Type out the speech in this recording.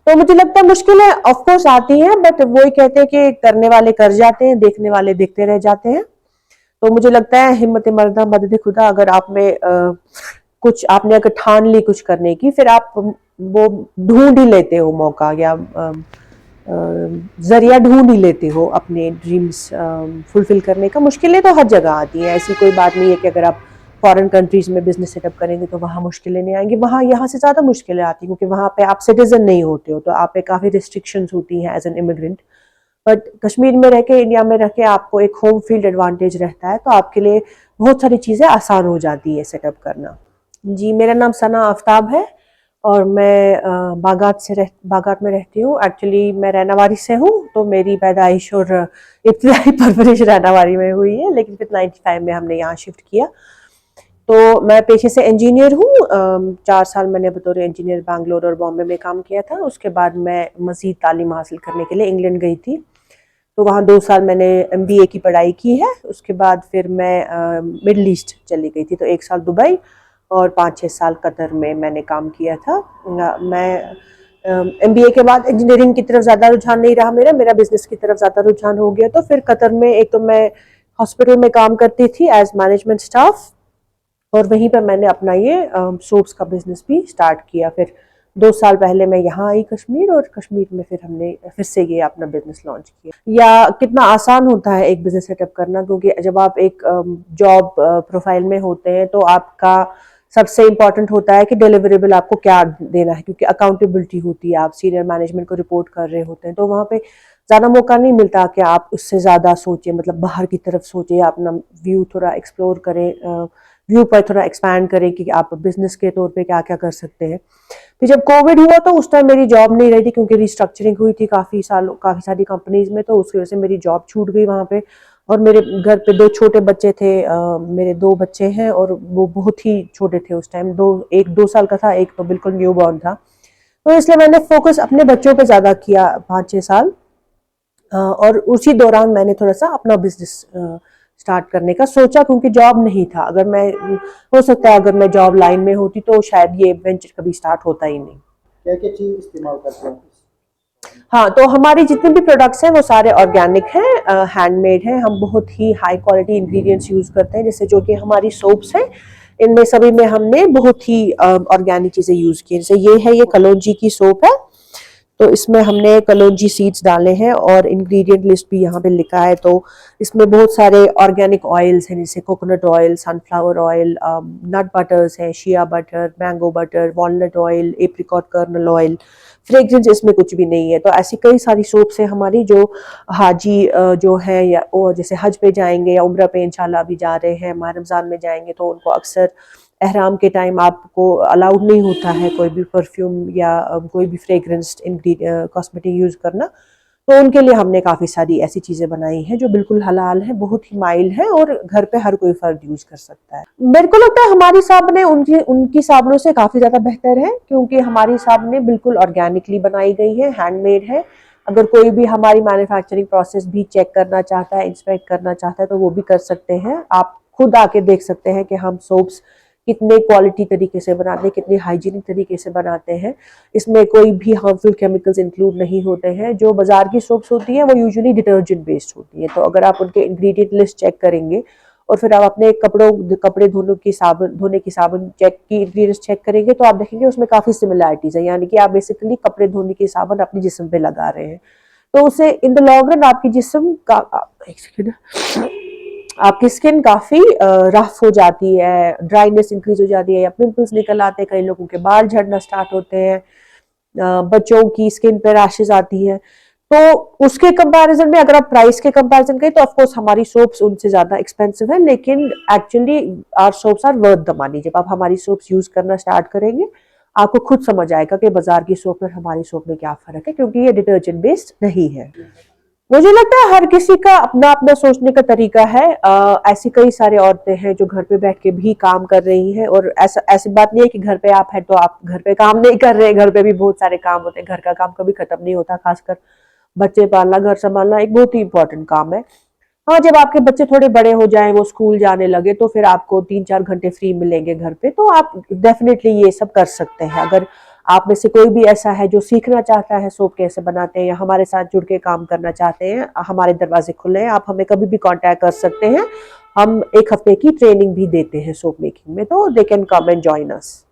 तो मुझे लगता है मुश्किलें ऑफ कोर्स आती हैं, बट वो ही कहते हैं कि करने वाले कर जाते हैं, देखने वाले देखते रह जाते हैं। तो मुझे लगता है हिम्मत मर्दा मदद खुदा, अगर आप में कुछ आपने अगर ठान ली कुछ करने की, फिर आप वो ढूंढ ही लेते हो मौका, या जरिया ढूंढ ही लेते हो अपने ड्रीम्स फुलफिल करने का। मुश्किलें तो हर जगह आती हैं, ऐसी कोई बात नहीं है कि अगर आप फॉरेन कंट्रीज में बिजनेस सेटअप करेंगे तो वहाँ मुश्किलें नहीं आएंगी। वहाँ यहाँ से ज़्यादा मुश्किलें आती हैं, क्योंकि वहाँ पे आप सिटीजन नहीं होते हो, तो आप पे काफ़ी रिस्ट्रिक्शंस होती हैं as an immigrant. But Kashmir में रह के, इंडिया में रह के आपको एक होम फील्ड एडवांटेज रहता है, तो आपके लिए बहुत सारी चीज़ें आसान हो जाती है सेटअप करना। जी, मेरा नाम सना आफ्ताब है और मैं बागात में रहती हूँ। एक्चुअली मैं रैनावारी से हूँ, तो मेरी पैदाइश और इब्तिदाई परवरिश रैनावारी में हुई है, लेकिन फिर 95 में हमने यहाँ शिफ्ट किया। तो मैं पेशे से इंजीनियर हूँ। 4 साल मैंने बतौर इंजीनियर बैंगलोर और बॉम्बे में काम किया था। उसके बाद मैं मज़ीद तालीम हासिल करने के लिए इंग्लैंड गई थी, तो वहाँ 2 साल मैंने MBA की पढ़ाई की है। उसके बाद फिर मैं मिडल ईस्ट चली गई थी, तो 1 साल दुबई और 5-6 साल कतर में मैंने काम किया था। मैं MBA के बाद इंजीनियरिंग की तरफ ज़्यादा रुझान नहीं रहा मेरा बिजनेस की तरफ ज़्यादा रुझान हो गया। तो फिर कतर में एक तो मैं हॉस्पिटल में काम करती थी एज मैनेजमेंट स्टाफ, और वहीं पर मैंने अपना ये सोप्स का बिजनेस भी स्टार्ट किया। फिर 2 साल पहले मैं यहाँ आई कश्मीर, और कश्मीर में फिर हमने फिर से ये अपना बिजनेस लॉन्च किया। या कितना आसान होता है एक बिजनेस सेटअप करना, क्योंकि जब आप एक जॉब प्रोफाइल में होते हैं तो आपका सबसे इम्पॉर्टेंट होता है कि डिलीवरेबल आपको क्या देना है, क्योंकि अकाउंटेबिलिटी होती है, आप सीनियर मैनेजमेंट को रिपोर्ट कर रहे होते हैं। तो वहाँ पे ज़्यादा मौका नहीं मिलता कि आप उससे ज़्यादा सोचें, मतलब बाहर की तरफ सोचें, अपना व्यू थोड़ा एक्सप्लोर करें, व्यू पर थोड़ा एक्सपैंड करें कि आप बिजनेस के तौर पे क्या क्या कर सकते हैं। फिर जब कोविड हुआ तो उस टाइम मेरी जॉब नहीं रही थी, क्योंकि रिस्ट्रक्चरिंग हुई थी काफ़ी सारी कंपनीज में, तो उसकी वजह से मेरी जॉब छूट गई वहाँ पे। और मेरे घर पे 2 छोटे बच्चे थे, मेरे 2 बच्चे हैं, और वो बहुत ही छोटे थे उस टाइम। एक 2 साल का था, एक तो बिल्कुल न्यू बॉर्न था। तो इसलिए मैंने फोकस अपने बच्चों पे ज़्यादा किया 5-6 साल। और उसी दौरान मैंने थोड़ा सा अपना बिजनेस स्टार्ट करने का सोचा, क्योंकि जॉब नहीं था। अगर मैं हो सकता है अगर मैं जॉब लाइन में होती तो शायद ये वेंचर कभी स्टार्ट होता ही नहीं। क्या क्या चीज इस्तेमाल करते हैं? हाँ, तो हमारी जितने भी प्रोडक्ट्स हैं वो सारे ऑर्गेनिक हैं, हैंडमेड हैं। हम बहुत ही हाई क्वालिटी इंग्रेडिएंट्स यूज़ करते हैं, जैसे जो कि हमारी सोप्स हैं, इनमें सभी में हमने बहुत ही ऑर्गेनिक चीज़ें यूज़ की हैं। जैसे ये कलौंजी की सोप है, तो इसमें हमने कलौंजी सीड्स डाले हैं, और इंग्रेडिएंट लिस्ट भी यहाँ पे लिखा है। तो इसमें बहुत सारे ऑर्गेनिक ऑयल्स हैं, जैसे coconut oil, sunflower oil, nut butters हैं, shea butter, mango butter, walnut oil, apricot kernel oil. Fragrance इसमें कुछ भी नहीं है। तो ऐसी कई सारी सोप्स हैं हमारी, जो हाजी जो है, या जैसे हज पे जाएंगे या उम्रा पे इंशाल्लाह अभी जा रहे हैं, माह रमज़ान में जाएंगे, तो उनको अक्सर एहराम के टाइम आपको अलाउड नहीं होता है कोई भी परफ्यूम या कोई भी फ्रेग्रेंस्ड कॉस्मेटिक यूज़ करना। तो उनके लिए हमने काफ़ी सारी ऐसी चीज़ें बनाई हैं जो बिल्कुल हलाल हैं, बहुत ही माइल्ड हैं, और घर पे हर कोई फर्द यूज़ कर सकता है। मेरे को लगता है हमारी साबुनें उनकी साबुनों से काफ़ी ज़्यादा बेहतर है, क्योंकि हमारी साबुनें बिल्कुल ऑर्गेनिकली बनाई गई हैं, हैंडमेड है। अगर कोई भी हमारी मैन्युफैक्चरिंग प्रोसेस भी चेक करना चाहता है, इंस्पेक्ट करना चाहता है, तो वो भी कर सकते हैं। आप खुद आके देख सकते हैं कि हम सोप्स कितने क्वालिटी तरीके से बनाते हैं, कितने हाइजीनिक तरीके से बनाते हैं। इसमें कोई भी हार्मफुल केमिकल्स इंक्लूड नहीं होते हैं। जो बाजार की सोप्स होती हैं वो यूजुअली डिटर्जेंट बेस्ड होती है। तो अगर आप उनके इंग्रेडिएंट लिस्ट चेक करेंगे, और फिर आप अपने कपड़े धोने की साबुन चेक की इंग्रेडिएंट्स चेक करेंगे, तो आप देखेंगे उसमें काफ़ी सिमिलैरिटीज है। यानी कि आप बेसिकली कपड़े धोने की साबुन अपने जिस्म पे लगा रहे हैं, तो उससे इन द लॉन्ग रन आपकी जिस्म का एक सेकेंड, आपकी स्किन काफ़ी रफ हो जाती है, ड्राइनेस इंक्रीज हो जाती है, या पिंपल्स निकल आते हैं, कई लोगों के बाल झड़ना स्टार्ट होते हैं, बच्चों की स्किन पे रैशेज आती हैं। तो उसके कंपैरिजन में अगर आप प्राइस के कंपैरिजन करें तो ऑफकोर्स हमारी सोप्स उनसे ज़्यादा एक्सपेंसिव है, लेकिन actually our soaps are worth the money. जब आप हमारी सोप्स यूज़ करना स्टार्ट करेंगे, आपको खुद समझ आएगा कि बाजार की सोप और हमारी सोप में क्या फ़र्क है, क्योंकि ये डिटर्जेंट बेस्ड नहीं है। मुझे लगता है हर किसी का अपना अपना सोचने का तरीका है। ऐसी कई सारे औरतें हैं जो घर पे बैठ के भी काम कर रही हैं, और ऐसी बात नहीं है कि घर पे आप हैं तो आप घर पे काम नहीं कर रहे हैं। घर पे भी बहुत सारे काम होते हैं, घर का काम कभी खत्म नहीं होता। खासकर बच्चे पालना, घर संभालना एक बहुत ही इंपॉर्टेंट काम है। हाँ, जब आपके बच्चे थोड़े बड़े हो जाएं, वो स्कूल जाने लगे, तो फिर आपको 3-4 घंटे फ्री मिलेंगे घर पे, तो आप डेफिनेटली ये सब कर सकते हैं। अगर आप में से कोई भी ऐसा है जो सीखना चाहता है सोप कैसे बनाते हैं या हमारे साथ जुड़ के काम करना चाहते हैं, हमारे दरवाजे खुले हैं, आप हमें कभी भी कांटेक्ट कर सकते हैं। हम 1 हफ्ते की ट्रेनिंग भी देते हैं सोप मेकिंग में, तो they can come and join us.